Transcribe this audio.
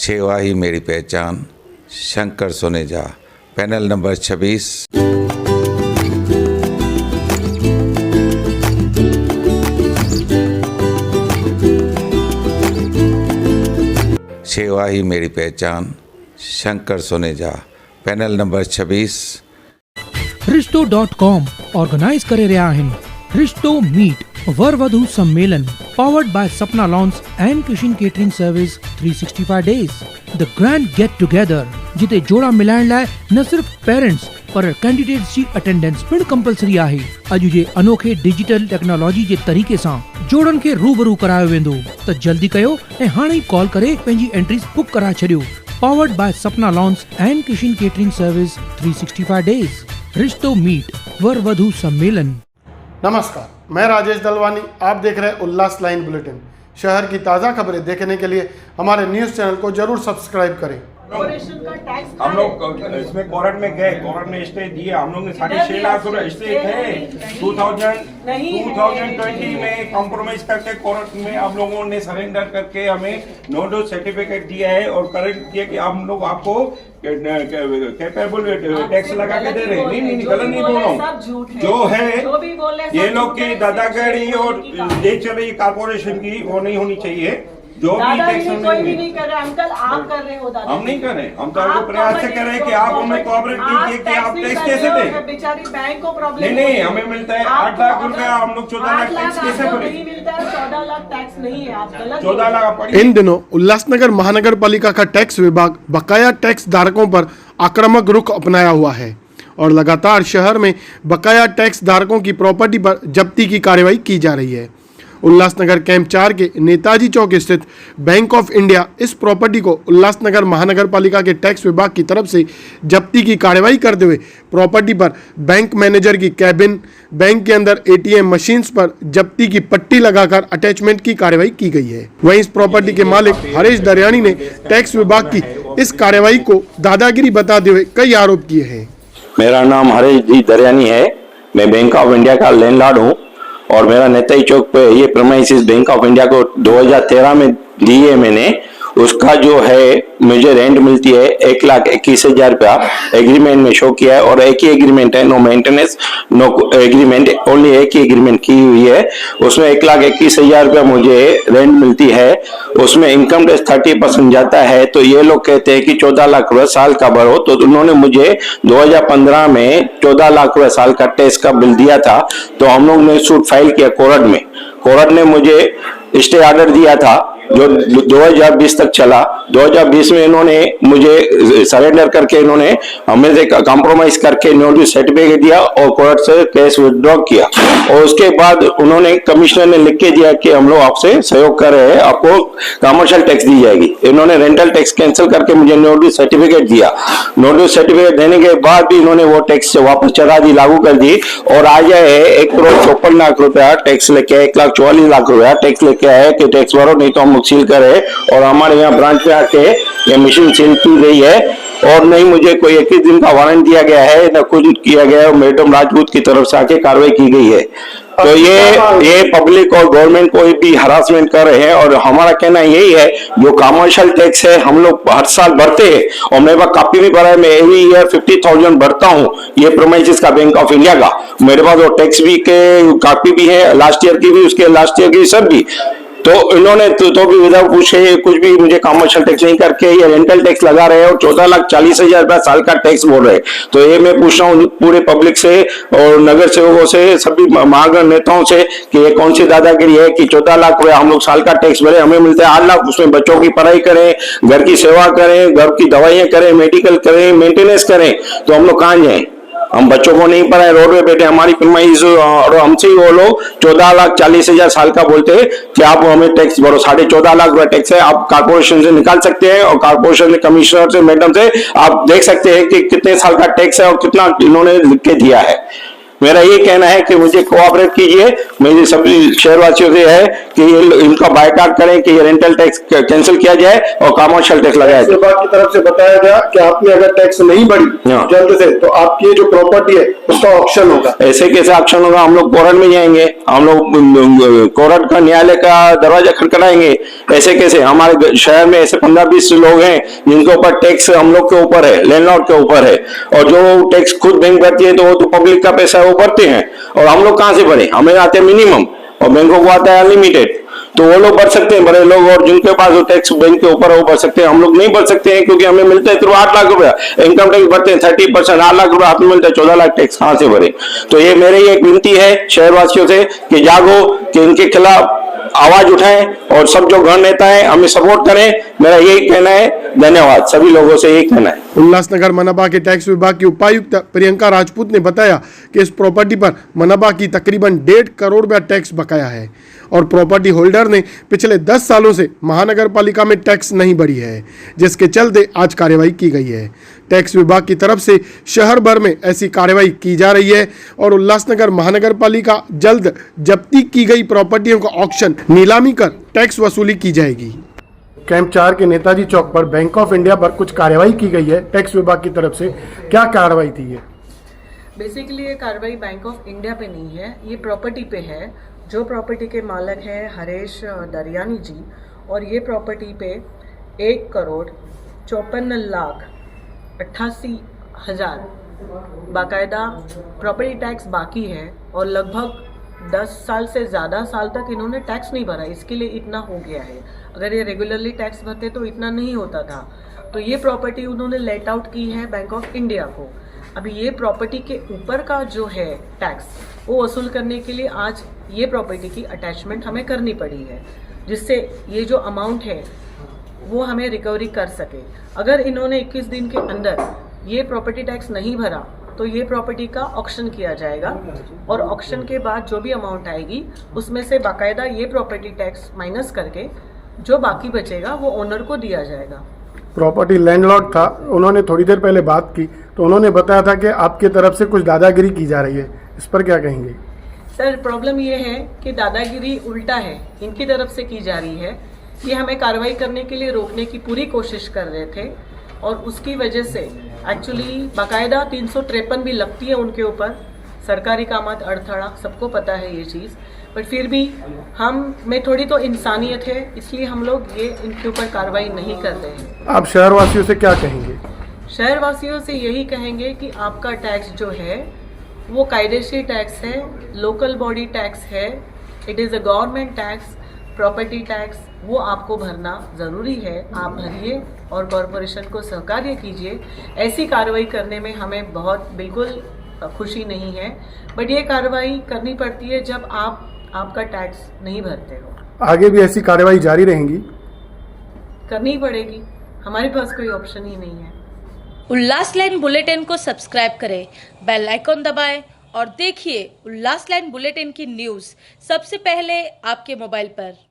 सेवा ही मेरी पहचान, शंकर सोनेजा, पैनल नंबर 26। सेवा ही मेरी पहचान, Shankar Soneja, panel number 26। रिश्तो.com organise करे रहा आहिनि रिश्तो मीट वर वधू सम्मेलन पावर्ड बाय सपना loans and Kishan catering service 365 days the grand get together जिते जोड़ा मिलाइण लाइ न सिर्फ पेरेंट्स पर कैंडिडेट्स जी अटेंडेंस पिण कंपलसरी आहे। अॼु जे अनोखे डिजिटल टेक्नोलॉजी जे तरीक़े सां जोड़नि खे रूबरू करायो वेंदो त जल्दी कयो ऐं हाणे ई कॉल करे पंहिंजी एंट्रीज बुक कराए छॾियो। पावर्ड बाय सपना loans and Kishan catering service 365 days रिश्तो मीट वर वधू सम्मेलन। नमस्कार, मैं राजेश दलवानी, आप देख रहे हैं उल्लास लाइन बुलेटिन। शहर की ताज़ा खबरें देखने के लिए हमारे न्यूज़ चैनल को जरूर सब्सक्राइब करें। हम लोग इसमें कोर्ट में गए, कोर्ट ने स्टे दिया, हम लोग ने 6.5 लाख रुपए स्टे थे 2020 में कॉम्प्रोमाइज करके कोर्ट में आप लोगों ने सरेंडर करके हमें नो डोज सर्टिफिकेट दिया है और करेक्ट किया कि हम लोग आपको कैपेबल टैक्स लगा के दे रहे हैं। नहीं गलत नहीं बोल रहा हूँ, जो है ये लोग की दादागिरी और ले चल रही कारपोरेशन की वो नहीं होनी चाहिए। जो भी टैक्स कोई भी नहीं कर रहा अंकल, आप कर रहे हो दादा। हम नहीं कर रहे, हम तो आपको प्रयास से कर रहे हैं कि आप हमें कोऑपरेट कीजिए कि आप टैक्स कैसे दें। बेचारी बैंक को प्रॉब्लम नहीं हमें मिलता है 8 लाख रुपया, हम लोग 14 लाख टैक्स कैसे भरें? नहीं मिलता है, 14 लाख टैक्स नहीं है, आप गलत 14 लाख। इन दिनों उल्लासनगर महानगर पालिका का टैक्स विभाग बकाया टैक्स धारकों पर आक्रामक रुख अपनाया हुआ है और लगातार शहर में बकाया टैक्स धारकों की प्रॉपर्टी पर जब्ती की कार्रवाई की जा रही है। उल्लासनगर कैंप 4 के नेताजी चौक स्थित बैंक ऑफ इंडिया इस प्रॉपर्टी को उल्लासनगर महानगर पालिका के टैक्स विभाग की तरफ से जब्ती की कार्रवाई करते हुए प्रॉपर्टी पर बैंक मैनेजर की कैबिन, बैंक के अंदर एटीएम मशीन्स पर जब्ती की पट्टी लगाकर अटैचमेंट की कार्रवाई की गई है। वहीं इस प्रॉपर्टी के मालिक हरीश दरियानी ने टैक्स विभाग की इस कार्रवाई को दादागिरी बताते हुए कई आरोप किए हैं। मेरा नाम हरीश जी दरियानी है, मैं बैंक ऑफ इंडिया का लैंडलॉर्ड हूँ और मेरा नेताजी चौक पे ये प्रीमाइसेस बैंक ऑफ इंडिया को 2013 में दी है मैंने। उसका जो है मुझे रेंट मिलती है 1,21,000 रुपया एग्रीमेंट में शो किया है और एक ही एग्रीमेंट है, no maintenance no agreement, only एक ही एग्रीमेंट की हुई है। उसमें 1,21,000 रुपया मुझे रेंट मिलती है, उसमें इनकम टैक्स 30% जाता है। तो ये लोग कहते हैं कि 14 लाख रुपये साल का भरो, तो उन्होंने मुझे 2015 में 14 लाख रुपये साल का टैक्स का बिल दिया था। तो हम लोग ने सूट फाइल किया कोर्ट में, कोर्ट ने मुझे स्टे ऑर्डर दिया था जो 2020 तक चला। 2020 में इन्होंने मुझे सरेंडर करके इन्होंने हमें से कॉम्प्रोमाइज करके नोटिस सर्टिफिकेट दिया और कोर्ट से केस विड्रॉ किया और उसके बाद उन्होंने कमिश्नर ने लिख के दिया कि हम लोग आपसे सहयोग कर रहे हैं, आपको कमर्शियल टैक्स दी जाएगी। इन्होंने रेंटल टैक्स कैंसिल करके मुझे नोटिस सर्टिफिकेट दिया। नोटिस सर्टिफिकेट देने के बाद भी इन्होंने वो टैक्स वापस चढ़ा दी, लागू कर दी और आज है 1,54,00,000 रुपया टैक्स लेके 1,44,00,000 रुपया टैक्स लेके आए कि टैक्स भरो नहीं तो हम सील करे। और हमारे यहाँ ब्रांच पे आके ये मशीन सील की गई है और नहीं मुझे कोई 21 दिन का वारंट दिया गया है, न कुछ किया गया है। मैडम राजपूत की तरफ से आके कार्रवाई की गई है। तो ये पब्लिक और गवर्नमेंट को भी हरासमेंट कर रहे हैं और हमारा कहना यही है जो कमर्शियल टैक्स है हम लोग हर साल भरते हैं और मेरे पास कॉपी भी भरा है, मैं एवरी ईयर 50,000 भरता हूँ ये प्रोमाइसेस का बैंक ऑफ इंडिया का। मेरे पास वो टैक्स भी के कॉपी भी है, लास्ट ईयर की भी, उसके लास्ट ईयर की सब भी। तो इन्होंने तो भी विदाउट पूछे कुछ भी मुझे कमर्शियल टैक्स नहीं करके ये रेंटल टैक्स लगा रहे हैं और 14,40,000 रुपया साल का टैक्स बोल रहे हैं। तो ये मैं पूछ रहा हूँ पूरे पब्लिक से और नगर सेवकों से, सभी महागण नेताओं से कि ये कौन सी दादागिरी है कि 14 लाख रुपया हम लोग साल का टैक्स भरे, हमें मिलता है 8 लाख। उसमें बच्चों की पढ़ाई करें, घर की सेवा करें, घर की दवाइयां करें, मेडिकल करें, मेंटेनेंस करें, तो हम लोग कहाँ जाए? हम बच्चों को नहीं पढ़ाए, रोड पे बैठे, हमारी फरमाइश और हमसे ही वो लोग 14,40,000 साल का बोलते हैं कि आप हमें टैक्स भरो। 14.5 लाख रुपया टैक्स है, आप कारपोरेशन से निकाल सकते हैं और कारपोरेशन के कमिश्नर से, मैडम से आप देख सकते हैं कि कितने साल का टैक्स है और कितना इन्होंने लिख के दिया है। मेरा ये कहना है कि मुझे कोऑपरेट कीजिए। मेरी सभी शहरवासियों से है कि ये इनका बायकॉट करें कि ये रेंटल टैक्स कैंसिल किया जाए और कमर्शियल टैक्स लगाया जाए। विभाग की तरफ से बताया गया कि आपने अगर टैक्स नहीं भरी हाँ। जल्द से, तो आपकी जो प्रॉपर्टी है उसका ऑक्शन होगा। ऐसे कैसे ऑक्शन होगा? हम लोग कोर्ट में जाएंगे, हम लोग कोर्ट का न्यायालय का दरवाजा खटखटाएंगे। ऐसे कैसे? हमारे शहर में ऐसे 15-20 लोग हैं जिनके ऊपर टैक्स हम लोग के ऊपर है, लैंडलॉर्ड के ऊपर है, और जो टैक्स खुद बैंक भरती है तो वो तो पब्लिक का पैसा है, वो भरते हैं, और हम लोग कहाँ से भरें? हमें आते हैं मिनिमम और बैंकों को आता है अनलिमिटेड। तो वो लोग भर सकते हैं, बड़े लोग, और जिनके पास वो टैक्स बैंक के ऊपर है वो भर सकते हैं। हम लोग नहीं भर सकते हैं क्योंकि हमें मिलता है सिर्फ 8 लाख रुपया इनकम टैक्स भरते हैं, 30%, 8 लाख रुपया हाथ में मिलता है, 14 लाख टैक्स कहां से भरे? तो ये मेरी एक विनती है शहरवासियों से कि जागो, कि इनके खिलाफ आवाज उठाएं और सब जो गण नेता है हमें सपोर्ट करें। मेरा यही कहना है। धन्यवाद। सभी लोगों से यही कहना है। उल्लासनगर मनपा के टैक्स विभाग की उपायुक्त प्रियंका राजपूत ने बताया कि इस प्रॉपर्टी पर मनपा की तकरीबन 1.5 करोड़ रुपया टैक्स बकाया है और प्रॉपर्टी होल्डर ने पिछले 10 सालों से महानगर पालिका में टैक्स नहीं भरी है, जिसके चलते आज कार्रवाई की गई है। टैक्स विभाग की तरफ से शहर भर में ऐसी कार्रवाई की जा रही है और उल्लासनगर महानगर पालिका जल्द जब्ती की गई प्रॉपर्टियों का ऑक्शन नीलामी कर टैक्स वसूली की जाएगी। कैंप 4 के नेताजी चौक पर बैंक ऑफ इंडिया पर कुछ कार्रवाई की गई है टैक्स विभाग की तरफ से। क्या कार्रवाई थी ये? बेसिकली ये कार्रवाई बैंक ऑफ इंडिया पे नहीं है, ये प्रॉपर्टी पे है। जो प्रॉपर्टी के मालिक हैं हरेश दरियानी जी, और ये प्रॉपर्टी पे 1,54,88,000 बाकायदा प्रॉपर्टी टैक्स बाकी है और लगभग 10 साल से ज़्यादा साल तक इन्होंने टैक्स नहीं भरा। इसके लिए इतना हो गया है। अगर ये रेगुलरली टैक्स भरते तो इतना नहीं होता था। तो ये प्रॉपर्टी उन्होंने लेट आउट की है बैंक ऑफ इंडिया को। अभी ये प्रॉपर्टी के ऊपर का जो है टैक्स वो वसूल करने के लिए आज ये प्रॉपर्टी की अटैचमेंट हमें करनी पड़ी है, जिससे ये जो अमाउंट है वो हमें रिकवरी कर सके। अगर इन्होंने 21 दिन के अंदर ये प्रॉपर्टी टैक्स नहीं भरा तो ये प्रॉपर्टी का ऑक्शन किया जाएगा और ऑक्शन के बाद जो भी अमाउंट आएगी उसमें से बाकायदा ये प्रॉपर्टी टैक्स माइनस करके जो बाकी बचेगा वो ओनर को दिया जाएगा। प्रॉपर्टी लैंडलॉर्ड था, उन्होंने थोड़ी देर पहले बात की तो उन्होंने बताया था कि आपकी तरफ से कुछ दादागिरी की जा रही है, इस पर क्या कहेंगे? सर प्रॉब्लम ये है कि दादागिरी उल्टा है, इनकी तरफ से की जा रही है। ये हमें कार्रवाई करने के लिए रोकने की पूरी कोशिश कर रहे थे और उसकी वजह से एक्चुअली बाकायदा 353 भी लगती है उनके ऊपर। सरकारी कामात अड़थड़ा, सबको पता है ये चीज़, बट फिर भी हम में थोड़ी तो इंसानियत है, इसलिए हम लोग ये इनके ऊपर कार्रवाई नहीं कर रहे हैं। आप शहरवासियों से क्या कहेंगे? शहरवासियों से यही कहेंगे कि आपका टैक्स जो है वो कायदेशीर टैक्स है, लोकल बॉडी टैक्स है, it is a government tax, property tax, वो आपको भरना ज़रूरी है। आप भरिए और कॉरपोरेशन को सहकार्य कीजिए। ऐसी कार्रवाई करने में हमें बहुत बिल्कुल खुशी नहीं है, बट ये कार्रवाई करनी पड़ती है जब आपका टैक्स नहीं भरते हो। आगे भी ऐसी कार्रवाई जारी रहेंगी? करनी पड़ेगी, हमारे पास कोई ऑप्शन ही नहीं है। उल्लास लाइन बुलेटिन को सब्सक्राइब करें, बेल आइकॉन दबाएं और देखिए उल्लास लाइन बुलेटिन की न्यूज़ सबसे पहले आपके मोबाइल पर।